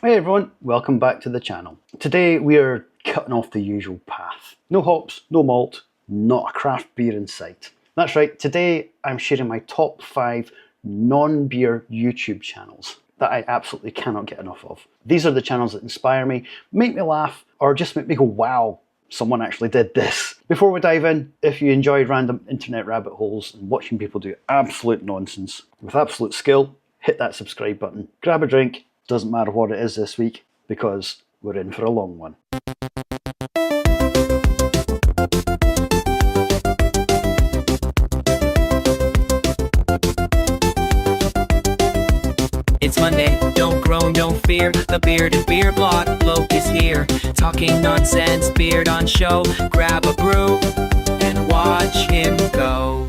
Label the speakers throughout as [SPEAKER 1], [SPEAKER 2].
[SPEAKER 1] Hey everyone, welcome back to the channel. Today we are cutting off the usual path. No hops, no malt, not a craft beer in sight. That's right, today I'm sharing my top 5 non-beer YouTube channels that I absolutely cannot get enough of. These are the channels that inspire me, make me laugh, or just make me go, wow, someone actually did this. Before we dive in, if you enjoyed random internet rabbit holes and watching people do absolute nonsense with absolute skill, hit that subscribe button, grab a drink. Doesn't matter what it is this week, because we're in for a long one.
[SPEAKER 2] It's Monday, don't groan, don't fear. The Bearded Beer Blog bloke is here. Talking nonsense, beard on show. Grab a brew and watch him go.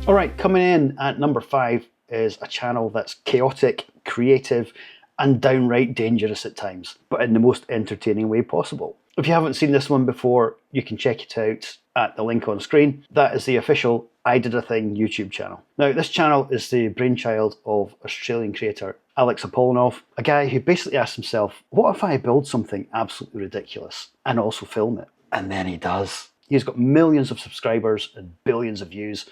[SPEAKER 1] Alright, coming in at number 5 is a channel that's chaotic, creative, and downright dangerous at times, but in the most entertaining way possible. If you haven't seen this one before, you can check it out at the link on screen. That is the official I Did a Thing YouTube channel. Now, this channel is the brainchild of Australian creator Alex Apollinov, a guy who basically asked himself, what if I build something absolutely ridiculous and also film it? And then he does. He's got millions of subscribers and billions of views,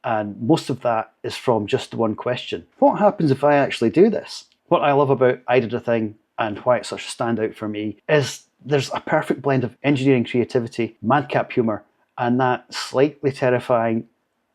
[SPEAKER 1] and most of that is from just the one question. What happens if I actually do this? What I love about I Did a Thing and why it's such a standout for me is there's a perfect blend of engineering creativity, madcap humour, and that slightly terrifying,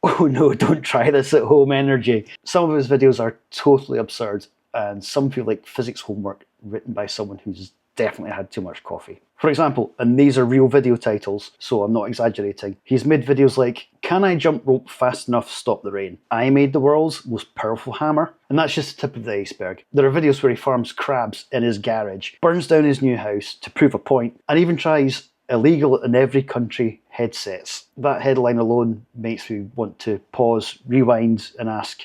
[SPEAKER 1] oh no, don't try this at home energy. Some of his videos are totally absurd and some feel like physics homework written by someone who's definitely had too much coffee. For example, and these are real video titles, so I'm not exaggerating, he's made videos like, can I jump rope fast enough to stop the rain? I made the world's most powerful hammer. And that's just the tip of the iceberg. There are videos where he farms crabs in his garage, burns down his new house to prove a point, and even tries illegal in every country headsets. That headline alone makes me want to pause, rewind, and ask,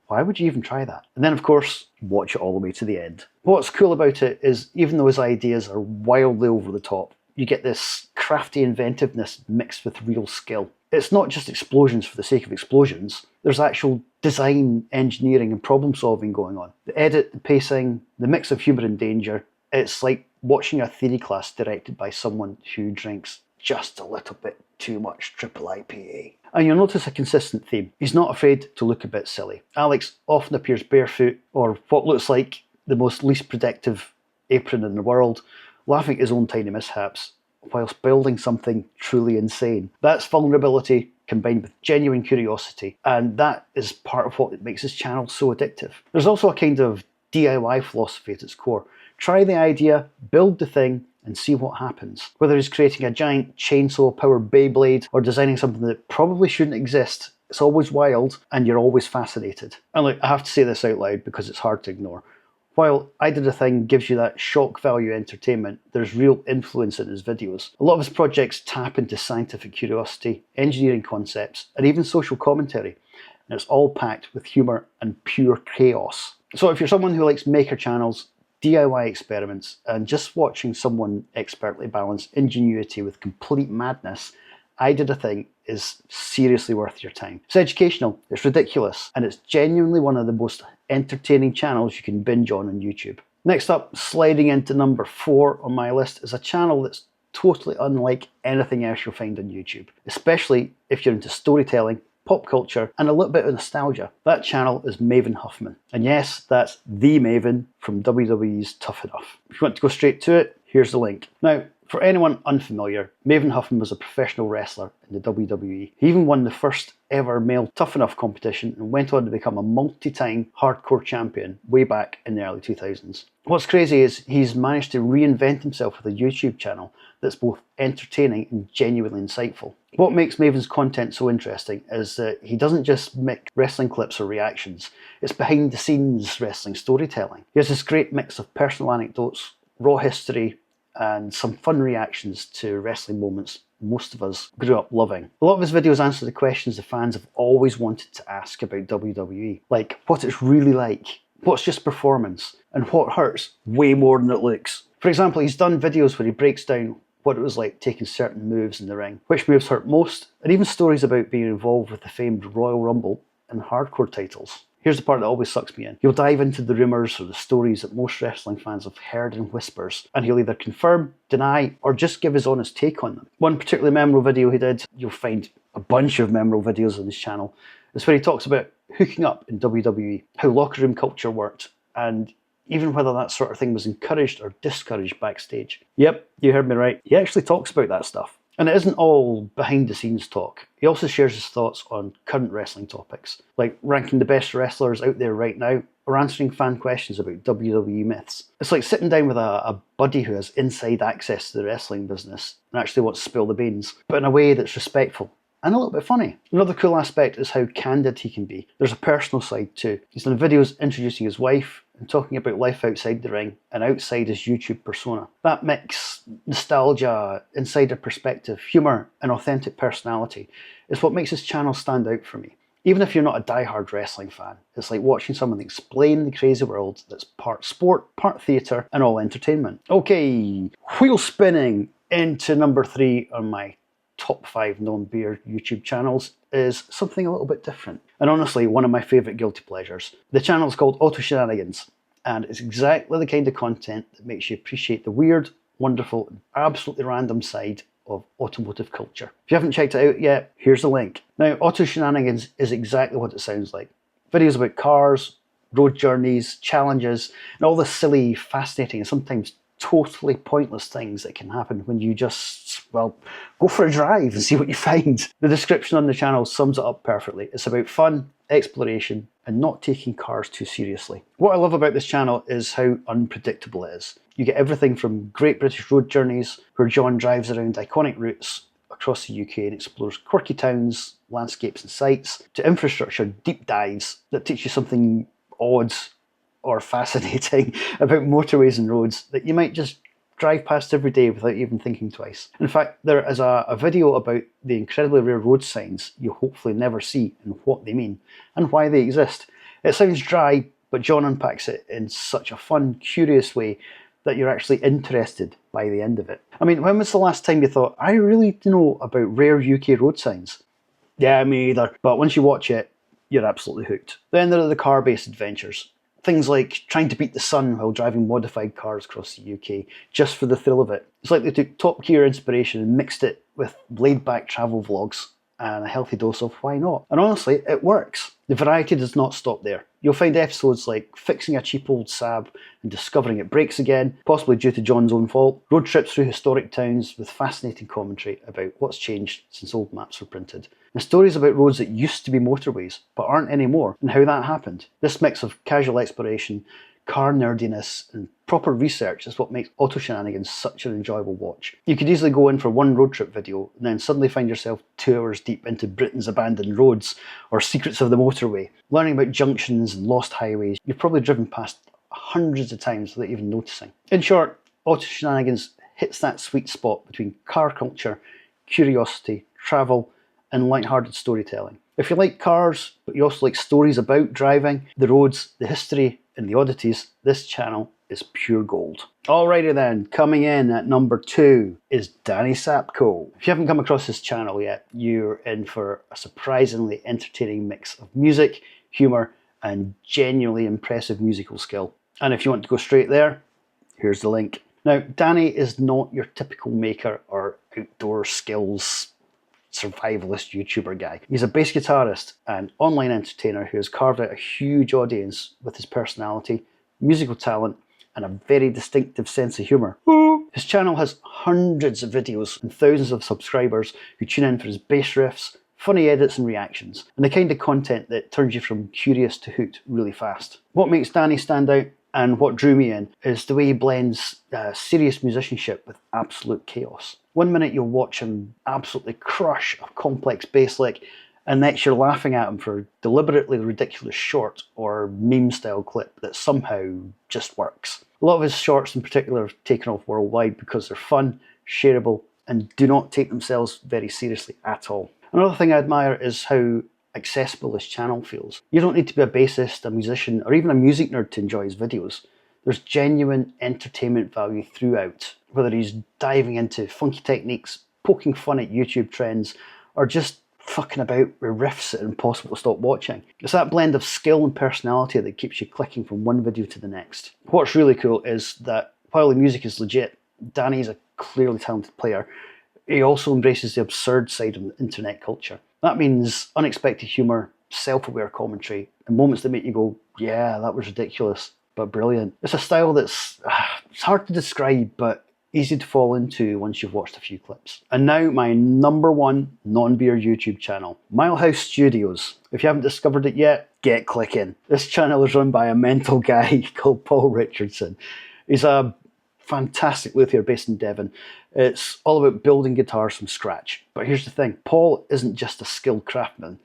[SPEAKER 1] why would you even try that? And then, of course, watch it all the way to the end. What's cool about it is, even though his ideas are wildly over the top, you get this crafty inventiveness mixed with real skill. It's not just explosions for the sake of explosions. There's actual design, engineering, and problem solving going on. The edit, the pacing, the mix of humour and danger. It's like watching a theory class directed by someone who drinks just a little bit too much triple IPA. And you'll notice a consistent theme. He's not afraid to look a bit silly. Alex often appears barefoot, or what looks like the most least predictive apron in the world, laughing at his own tiny mishaps, whilst building something truly insane. That's vulnerability combined with genuine curiosity, and that is part of what makes his channel so addictive. There's also a kind of DIY philosophy at its core. Try the idea, build the thing, and see what happens. Whether he's creating a giant chainsaw-powered Beyblade or designing something that probably shouldn't exist, it's always wild and you're always fascinated. And look, I have to say this out loud because it's hard to ignore. While I Did a Thing gives you that shock value entertainment, there's real influence in his videos. A lot of his projects tap into scientific curiosity, engineering concepts, and even social commentary. And it's all packed with humour and pure chaos. So if you're someone who likes maker channels, DIY experiments, and just watching someone expertly balance ingenuity with complete madness, I Did a Thing is seriously worth your time. It's educational, it's ridiculous, and it's genuinely one of the most entertaining channels you can binge on YouTube. Next up, sliding into number 4 on my list, is a channel that's totally unlike anything else you'll find on YouTube, especially if you're into storytelling, pop culture, and a little bit of nostalgia. That channel is Maven Huffman. And yes, that's the Maven from WWE's Tough Enough. If you want to go straight to it, here's the link. Now, for anyone unfamiliar, Maven Huffman was a professional wrestler in the WWE. He even won the first ever male Tough Enough competition and went on to become a multi-time hardcore champion way back in the early 2000s. What's crazy is he's managed to reinvent himself with a YouTube channel that's both entertaining and genuinely insightful. What makes Maven's content so interesting is that he doesn't just make wrestling clips or reactions, it's behind the scenes wrestling storytelling. He has this great mix of personal anecdotes, raw history, and some fun reactions to wrestling moments most of us grew up loving. A lot of his videos answer the questions the fans have always wanted to ask about WWE, like what it's really like, what's just performance, and what hurts way more than it looks. For example, he's done videos where he breaks down what it was like taking certain moves in the ring, which moves hurt most, and even stories about being involved with the famed Royal Rumble and hardcore titles. Here's the part that always sucks me in. He'll dive into the rumours or the stories that most wrestling fans have heard in whispers, and he'll either confirm, deny, or just give his honest take on them. One particularly memorable video he did, you'll find a bunch of memorable videos on his channel, is where he talks about hooking up in WWE, how locker room culture worked, and even whether that sort of thing was encouraged or discouraged backstage. Yep, you heard me right. He actually talks about that stuff. And it isn't all behind the scenes talk. He also shares his thoughts on current wrestling topics, like ranking the best wrestlers out there right now, or answering fan questions about WWE myths. It's like sitting down with a buddy who has inside access to the wrestling business and actually wants to spill the beans, but in a way that's respectful and a little bit funny. Another cool aspect is how candid he can be. There's a personal side too. He's done videos introducing his wife and talking about life outside the ring and outside his YouTube persona. That mix, nostalgia, insider perspective, humour and authentic personality is what makes his channel stand out for me. Even if you're not a die-hard wrestling fan, it's like watching someone explain the crazy world that's part sport, part theatre and all entertainment. Okay, wheel spinning into number 3 on my top 5 non-beer YouTube channels is something a little bit different. And honestly, one of my favourite guilty pleasures. The channel is called Auto Shenanigans, and it's exactly the kind of content that makes you appreciate the weird, wonderful, and absolutely random side of automotive culture. If you haven't checked it out yet, here's the link. Now, Auto Shenanigans is exactly what it sounds like. Videos about cars, road journeys, challenges, and all the silly, fascinating, and sometimes totally pointless things that can happen when you just, well, go for a drive and see what you find. The description on the channel sums it up perfectly. It's about fun, exploration, and not taking cars too seriously. What I love about this channel is how unpredictable it is. You get everything from Great British Road Journeys, where John drives around iconic routes across the UK and explores quirky towns, landscapes and sights, to infrastructure deep dives that teach you something odd or fascinating about motorways and roads that you might just drive past every day without even thinking twice. In fact, there is a video about the incredibly rare road signs you hopefully never see and what they mean and why they exist. It sounds dry, but John unpacks it in such a fun, curious way that you're actually interested by the end of it. I mean, when was the last time you thought, I really know about rare UK road signs? Yeah, me either. But once you watch it, you're absolutely hooked. Then there are the car-based adventures. Things like trying to beat the sun while driving modified cars across the UK, just for the thrill of it. It's like they took Top Gear inspiration and mixed it with laid-back travel vlogs and a healthy dose of why not. And honestly, it works. The variety does not stop there. You'll find episodes like fixing a cheap old Saab and discovering it breaks again, possibly due to John's own fault, road trips through historic towns with fascinating commentary about what's changed since old maps were printed, and stories about roads that used to be motorways but aren't anymore and how that happened. This mix of casual exploration, car nerdiness and proper research is what makes Auto Shenanigans such an enjoyable watch. You could easily go in for one road trip video and then suddenly find yourself 2 hours deep into Britain's abandoned roads or secrets of the motorway, learning about junctions and lost highways you've probably driven past hundreds of times without even noticing. In short, Auto Shenanigans hits that sweet spot between car culture, curiosity, travel and light-hearted storytelling. If you like cars, but you also like stories about driving, the roads, the history, and the oddities, this channel is pure gold. Alrighty then, coming in at number 2 is Danny Sapko. If you haven't come across his channel yet, you're in for a surprisingly entertaining mix of music, humour, and genuinely impressive musical skill. And if you want to go straight there, here's the link. Now, Danny is not your typical maker or outdoor skills survivalist YouTuber guy. He's a bass guitarist and online entertainer who has carved out a huge audience with his personality, musical talent, and a very distinctive sense of humour. His channel has hundreds of videos and thousands of subscribers who tune in for his bass riffs, funny edits and reactions, and the kind of content that turns you from curious to hooked really fast. What makes Danny stand out and what drew me in is the way he blends serious musicianship with absolute chaos. One minute you'll watch him absolutely crush a complex bass lick, and next you're laughing at him for a deliberately ridiculous short or meme style clip that somehow just works. A lot of his shorts in particular have taken off worldwide because they're fun, shareable, and do not take themselves very seriously at all. Another thing I admire is how accessible his channel feels. You don't need to be a bassist, a musician, or even a music nerd to enjoy his videos. There's genuine entertainment value throughout, whether he's diving into funky techniques, poking fun at YouTube trends, or just fucking about with riffs that are impossible to stop watching. It's that blend of skill and personality that keeps you clicking from one video to the next. What's really cool is that while the music is legit, Danny's a clearly talented player. He also embraces the absurd side of internet culture. That means unexpected humour, self-aware commentary, and moments that make you go, yeah, that was ridiculous, but brilliant. It's a style that's it's hard to describe, but easy to fall into once you've watched a few clips. And now my number one non-beer YouTube channel, Milehouse Studios. If you haven't discovered it yet, get clicking. This channel is run by a mental guy called Paul Richardson. He's a fantastic luthier based in Devon. It's all about building guitars from scratch. But here's the thing, Paul isn't just a skilled craftsman.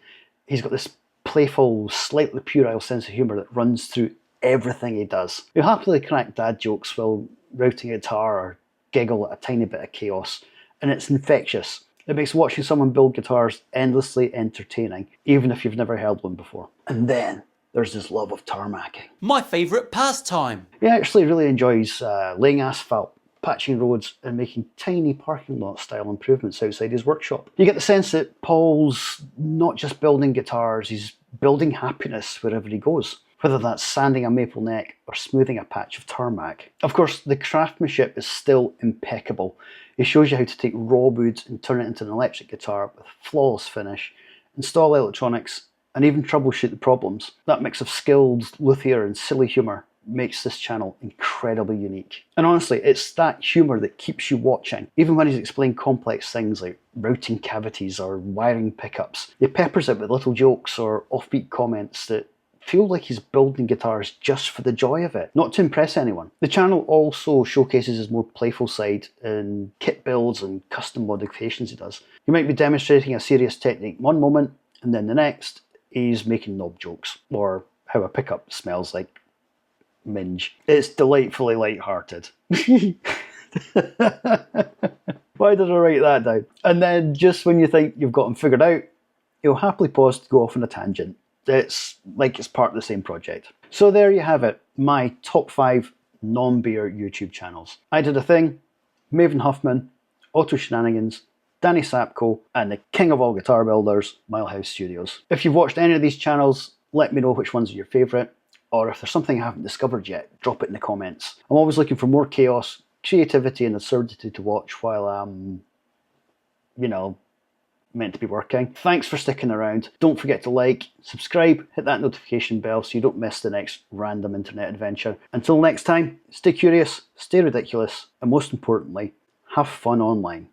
[SPEAKER 1] He's got this playful, slightly puerile sense of humour that runs through everything he does. He'll happily crack dad jokes while routing a guitar or giggle at a tiny bit of chaos, and it's infectious. It makes watching someone build guitars endlessly entertaining, even if you've never held one before. And then there's his love of tarmacing.
[SPEAKER 3] My favourite pastime.
[SPEAKER 1] He actually really enjoys laying asphalt, patching roads, and making tiny parking lot style improvements outside his workshop. You get the sense that Paul's not just building guitars, he's building happiness wherever he goes, whether that's sanding a maple neck or smoothing a patch of tarmac. Of course, the craftsmanship is still impeccable. He shows you how to take raw wood and turn it into an electric guitar with a flawless finish, install electronics, and even troubleshoot the problems. That mix of skilled luthier and silly humour makes this channel incredibly unique. And honestly, it's that humour that keeps you watching. Even when he's explaining complex things like routing cavities or wiring pickups, he peppers it with little jokes or offbeat comments that feel like he's building guitars just for the joy of it, not to impress anyone. The channel also showcases his more playful side in kit builds and custom modifications he does. He might be demonstrating a serious technique one moment, and then the next, he's making knob jokes, or how a pickup smells like minge. It's delightfully light-hearted. Why did I write that down? And then just when you think you've got him figured out, he'll happily pause to go off on a tangent. It's like it's part of the same project. So there you have it, my top 5 non-beer YouTube channels. I did a thing, Maven Huffman, Auto Shenanigans, Danny Sapko, and the king of all guitar builders, Milehouse Studios. If you've watched any of these channels, let me know which ones are your favourite, or if there's something I haven't discovered yet, drop it in the comments. I'm always looking for more chaos, creativity and absurdity to watch while I'm, meant to be working. Thanks for sticking around. Don't forget to like, subscribe, hit that notification bell so you don't miss the next random internet adventure. Until next time, stay curious, stay ridiculous, and most importantly, have fun online.